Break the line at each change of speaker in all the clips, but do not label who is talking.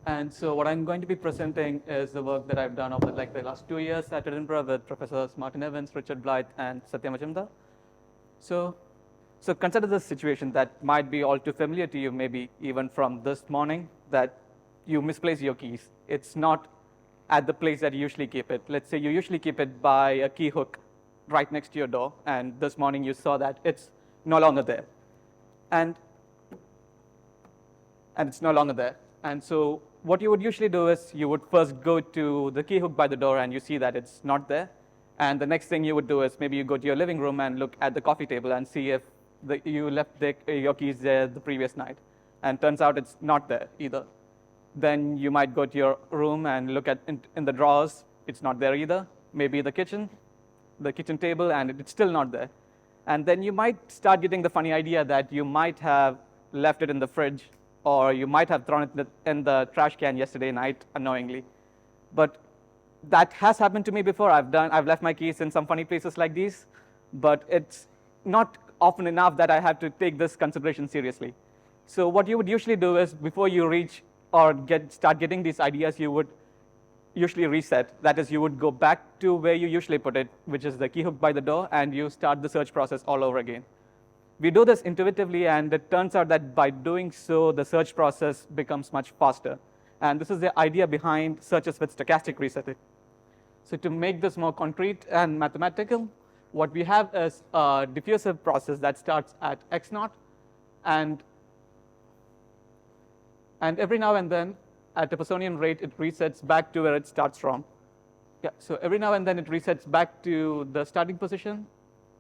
And so what I'm going to be presenting is the work that I've done over the last 2 years at Edinburgh with Professors Martin Evans, Richard Blythe, and Satya Majumdar. So, so consider this situation that might be all too familiar to you, maybe even from this morning, that you misplace your keys. It's not at the place that you usually keep it. Let's say you usually keep it by a key hook right next to your door, and this morning you saw that it's no longer there. And it's no longer there. And so what you would usually do is you would first go to the key hook by the door and you see that it's not there. And the next thing you would do is maybe you go to your living room and look at the coffee table and see if you left your keys there the previous night. And turns out it's not there either. Then you might go to your room and look at in the drawers, it's not there either. Maybe the kitchen table, and it's still not there. And then you might start getting the funny idea that you might have left it in the fridge, or you might have thrown it in the trash can yesterday night unknowingly. But that has happened to me before. I've left my keys in some funny places like these, but it's not often enough that I have to take this consideration seriously. So what you would usually do is before you reach or start getting these ideas, you would usually reset. That is, you would go back to where you usually put it, which is the key hook by the door, and you start the search process all over again. We do this intuitively, and it turns out that by doing so, the search process becomes much faster. And this is the idea behind searches with stochastic resetting. So to make this more concrete and mathematical, what we have is a diffusive process that starts at x naught, and every now and then, at a Poissonian rate, it resets back to where it starts from. Yeah, so every now and then, it resets back to the starting position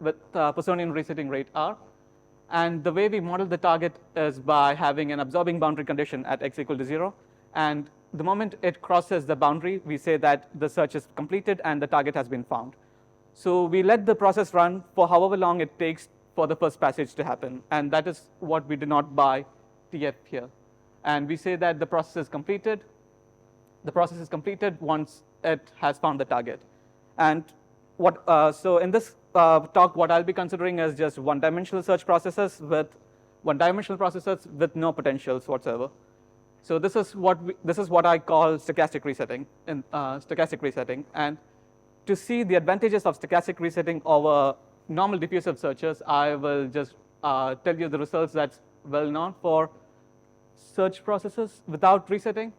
with Poissonian resetting rate r. And the way we model the target is by having an absorbing boundary condition at x equal to 0. And the moment it crosses the boundary, we say that the search is completed and the target has been found. So we let the process run for however long it takes for the first passage to happen. And that is what we denote by TF here. And we say that the process is completed. The process is completed once it has found the target. And so in this talk, what I'll be considering is just one-dimensional search processes with no potentials whatsoever. So this is what I call stochastic resetting. And to see the advantages of stochastic resetting over normal diffusive searches, I will just tell you the results that's well known for search processes without resetting.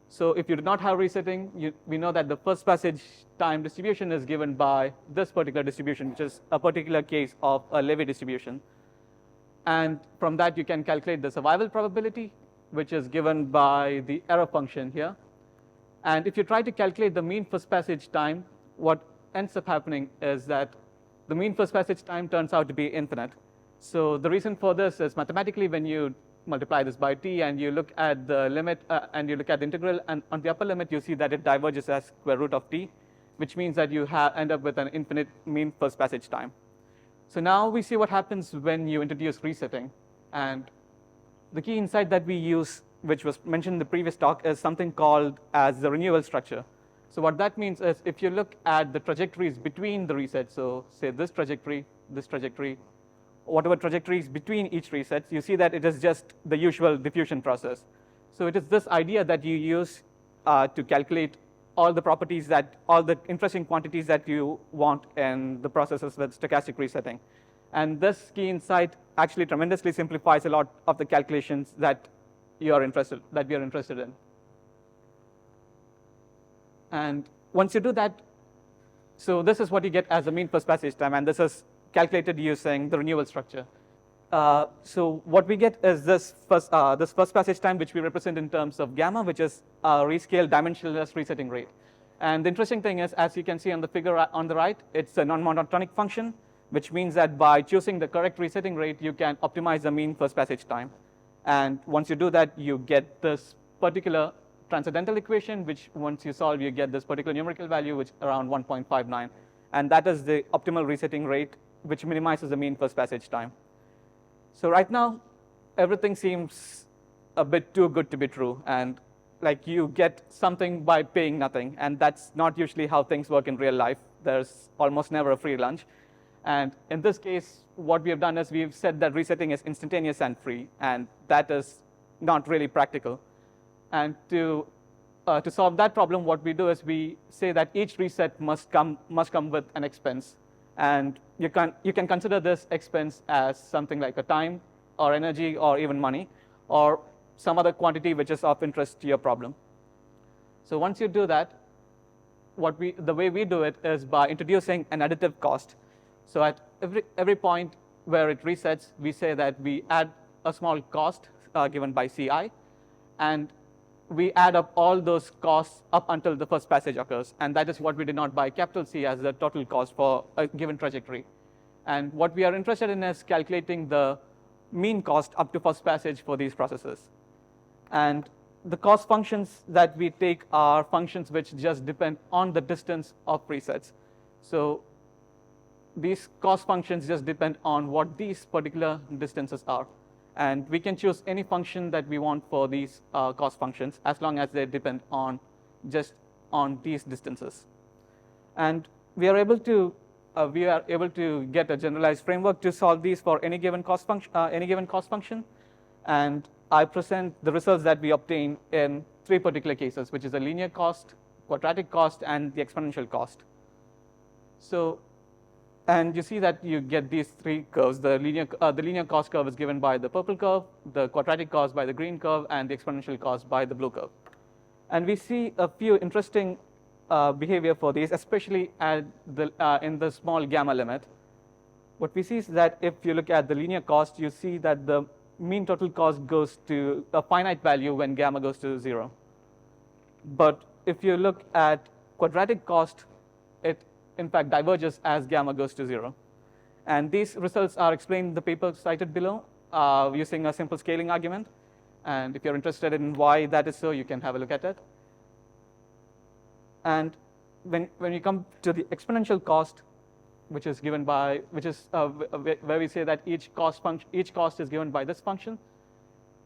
So if you do not have resetting, we know that the first passage time distribution is given by this particular distribution, which is a particular case of a Levy distribution. And from that, you can calculate the survival probability, which is given by the error function here. And if you try to calculate the mean first passage time, what ends up happening is that the mean first passage time turns out to be infinite. So the reason for this is mathematically, when you multiply this by t and you look at the limit and you look at the integral, and on the upper limit you see that it diverges as square root of t, which means that you end up with an infinite mean first passage time. So now we see what happens when you introduce resetting. And the key insight that we use, which was mentioned in the previous talk, is something called as the renewal structure. So what that means is if you look at the trajectories between the resets, so say this trajectory, whatever trajectories between each reset, you see that it is just the usual diffusion process. So it is this idea that you use to calculate all the interesting quantities that you want in the processes with stochastic resetting. And this key insight actually tremendously simplifies a lot of the calculations that we are interested in. And once you do that, so this is what you get as the mean first passage time, and this is calculated using the renewal structure. So what we get is this first passage time, which we represent in terms of gamma, which is a rescaled dimensionless resetting rate. And the interesting thing is, as you can see on the figure on the right, it's a non-monotonic function, which means that by choosing the correct resetting rate, you can optimize the mean first passage time. And once you do that, you get this particular transcendental equation, which once you solve, you get this particular numerical value, which is around 1.59. And that is the optimal resetting rate, which minimizes the mean first passage time. So right now, everything seems a bit too good to be true, and like you get something by paying nothing, and that's not usually how things work in real life. There's almost never a free lunch. And in this case, what we have done is we've said that resetting is instantaneous and free, and that is not really practical. And to to solve that problem, what we do is we say that each reset must come with an expense, and you can consider this expense as something like a time or energy or even money or some other quantity which is of interest to your problem. So once you do that, the way we do it is by introducing an additive cost. So at every point where it resets, we say that we add a small cost given by Ci, and we add up all those costs up until the first passage occurs, and that is what we denote by capital C as the total cost for a given trajectory. And what we are interested in is calculating the mean cost up to first passage for these processes. And the cost functions that we take are functions which just depend on the distance of presets. So these cost functions just depend on what these particular distances are. And we can choose any function that we want for these cost functions as long as they depend on just on these distances. And we are able to get a generalized framework to solve these for any given cost function. And I present the results that we obtain in 3 particular cases, which is the linear cost, quadratic cost, and the exponential cost. So, and you see that you get these 3 curves. The linear cost curve is given by the purple curve, the quadratic cost by the green curve, and the exponential cost by the blue curve. And we see a few interesting behavior for these, especially at in the small gamma limit. What we see is that if you look at the linear cost, you see that the mean total cost goes to a finite value when gamma goes to 0. But if you look at quadratic cost, it in fact diverges as gamma goes to 0. And these results are explained in the paper cited below using a simple scaling argument. And if you're interested in why that is so, you can have a look at it. And when you come to the exponential cost, which is given by, where we say that each cost is given by this function,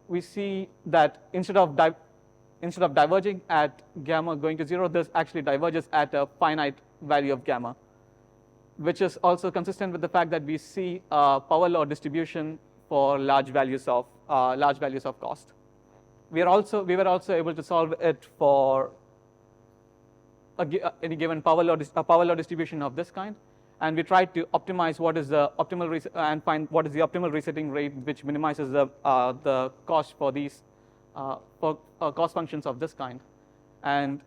we see that instead of diverging at gamma going to 0, this actually diverges at a finite value of gamma, which is also consistent with the fact that we see a power law distribution for large values of cost. We were also able to solve it for any given power law distribution of this kind, and we tried to optimize what is the optimal and find what is the optimal resetting rate, which minimizes the cost for these cost functions of this kind, and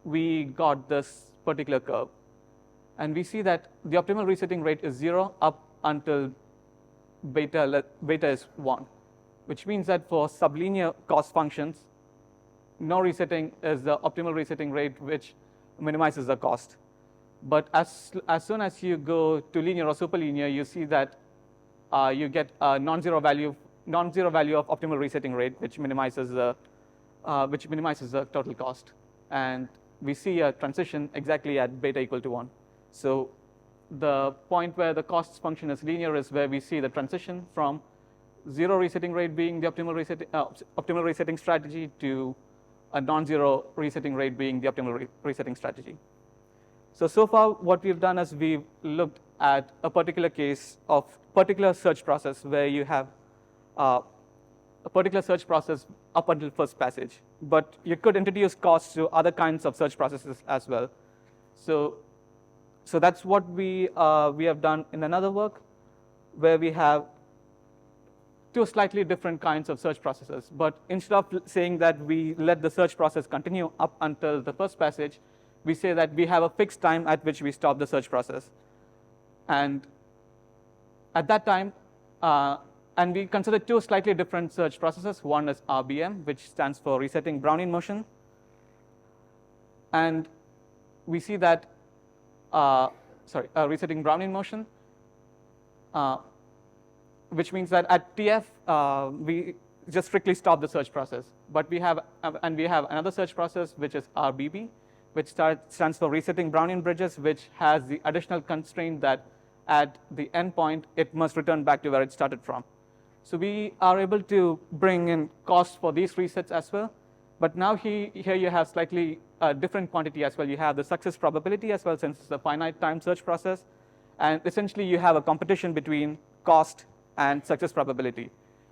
we got this particular curve, and we see that the optimal resetting rate is 0 up until beta is 1, which means that for sublinear cost functions, no resetting is the optimal resetting rate, which minimizes the cost. But as soon as you go to linear or superlinear, you see that you get a non-zero value of optimal resetting rate, which minimizes the total cost. And we see a transition exactly at beta equal to 1. So the point where the cost function is linear is where we see the transition from 0 resetting rate being the optimal resetting strategy to a non-zero resetting rate being the optimal resetting strategy. So far what we've done is we've looked at a particular case of particular search process where you have a particular search process up until first passage. But you could introduce costs to other kinds of search processes as well. So that's what we have done in another work, where we have 2 slightly different kinds of search processes. But instead of saying that we let the search process continue up until the first passage, we say that we have a fixed time at which we stop the search process. And at that time, and we consider 2 slightly different search processes. One is RBM, which stands for resetting Brownian motion. And we see that, resetting Brownian motion, which means that at TF, we just strictly stop the search process. But we have another search process, which is RBB, which stands for resetting Brownian bridges, which has the additional constraint that at the endpoint, it must return back to where it started from. So we are able to bring in costs for these resets as well. But now here you have slightly different quantity as well. You have the success probability as well, since it's a finite time search process. And essentially, you have a competition between cost and success probability.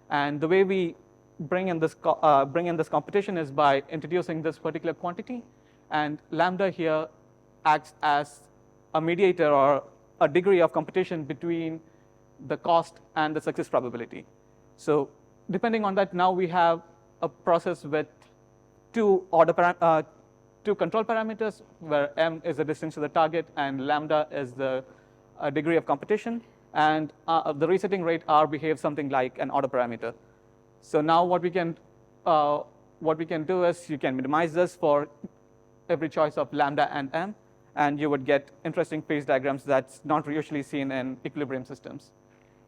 And the way we bring in this competition is by introducing this particular quantity, and lambda here acts as a mediator or a degree of competition between the cost and the success probability. So depending on that, now we have a process with two control parameters, where m is the distance to the target and lambda is the degree of competition, and the resetting rate r behaves something like an order parameter. So now what we can do is you can minimize this for every choice of lambda and m, and you would get interesting phase diagrams that's not usually seen in equilibrium systems.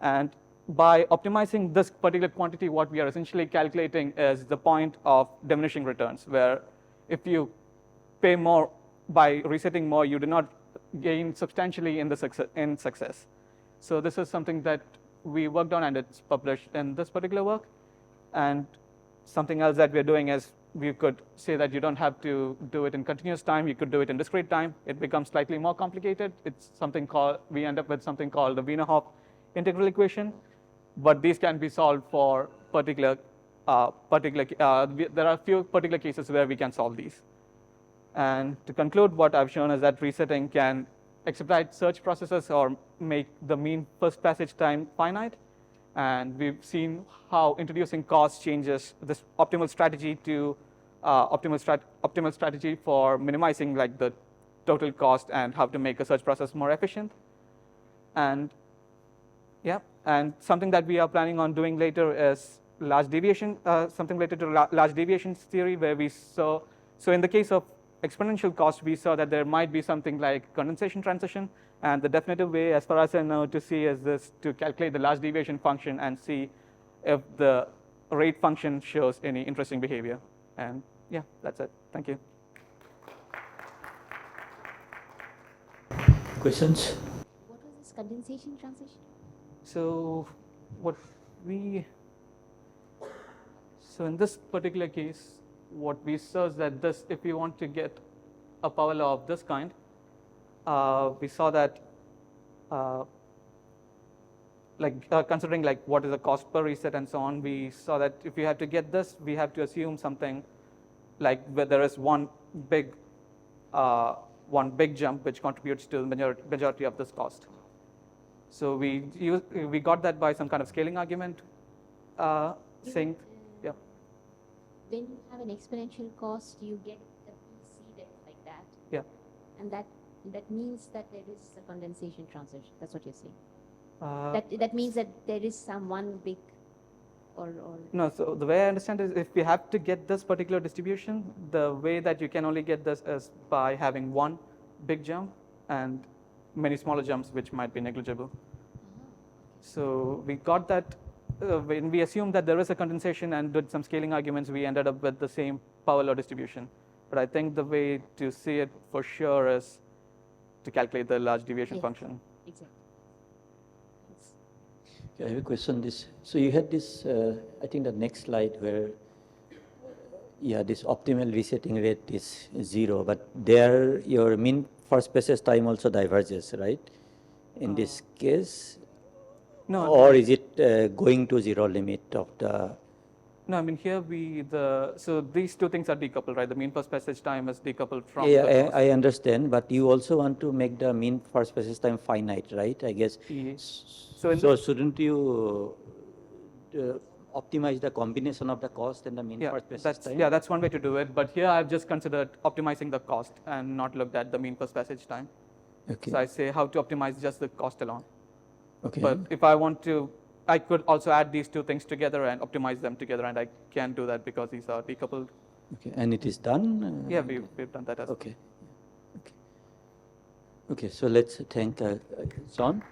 And by optimizing this particular quantity, what we are essentially calculating is the point of diminishing returns, where if you pay more by resetting more, you do not gain substantially in success. So this is something that we worked on, and it's published in this particular work. And something else that we're doing is we could say that you don't have to do it in continuous time. You could do it in discrete time. It becomes slightly more complicated. It's something called, we end up with something called the Wiener-Hoff integral equation. But these can be solved for there are a few particular cases where we can solve these. And to conclude, what I've shown is that resetting can expedite search processes or make the mean first passage time finite. And we've seen how introducing cost changes this optimal strategy to optimal strategy for minimizing like the total cost and how to make a search process more efficient. And yeah, and something that we are planning on doing later is large deviation, something related to large deviations theory, where we saw, so in the case of exponential cost, we saw that there might be something like condensation transition, and the definitive way, as far as I know, to see is this, to calculate the large deviation function and see if the rate function shows any interesting behavior. And yeah, that's it. Thank you.
Questions?
What was this condensation transition?
So in this particular case, what we saw is that this, if we want to get a power law of this kind, we saw that considering like what is the cost per reset and so on, we saw that if we have to get this, we have to assume something like where there is one big jump which contributes to the majority of this cost. So we got that by some kind of scaling argument, saying, yeah.
When you have an exponential cost, you get a PC that is like that.
Yeah.
And that means that there is a condensation transition. That's what you're saying. That means that there is some one big or
no. So the way I understand is, if we have to get this particular distribution, the way that you can only get this is by having one big jump and many smaller jumps which might be negligible. So we got that when we assumed that there is a condensation and did some scaling arguments, we ended up with the same power law distribution. But I think the way to see it for sure is to calculate the large deviation function.
Exactly.
I have a question. So you had this, I think the next slide where, this optimal resetting rate is 0, but there your mean first passage time also diverges, right? In this case,
no.
Or is it going to zero limit of the?
No, I mean here so these two things are decoupled, right? The mean first passage time is decoupled from.
Yeah, I understand, but you also want to make the mean first passage time finite, right? I guess. So shouldn't you optimize the combination of the cost and the mean first passage time?
Yeah, that's one way to do it. But here I've just considered optimizing the cost and not looked at the mean first passage time.
Okay.
So I say how to optimize just the cost alone.
Okay.
But if I want to, I could also add these two things together and optimize them together, and I can't do that because these are decoupled.
Okay, and it is done?
Yeah, we've done that as well.
Okay. Okay, so let's thank John.